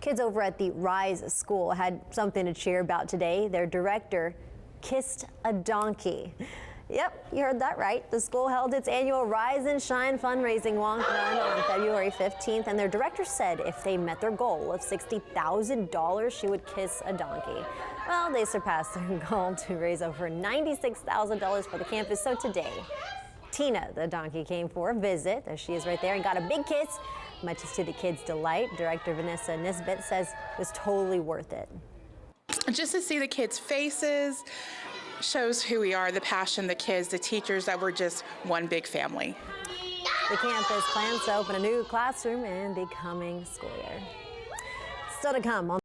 Kids over at the Rise School had something to cheer about today. Their director kissed a donkey. Yep, you heard that right. The school held its annual Rise and Shine fundraising walk run on February 15th, and their director said if they met their goal of $60,000, she would kiss a donkey. Well, they surpassed their goal to raise over $96,000 for the campus, so today, Tina, the donkey, came for a visit. There she is right there and got a big kiss. Much to the kids' delight, Director Vanessa Nisbet says it was totally worth it. Just to see the kids' faces shows who we are, the passion, the kids, the teachers, that we're just one big family. The campus plans to open a new classroom in the coming school year. Still to come on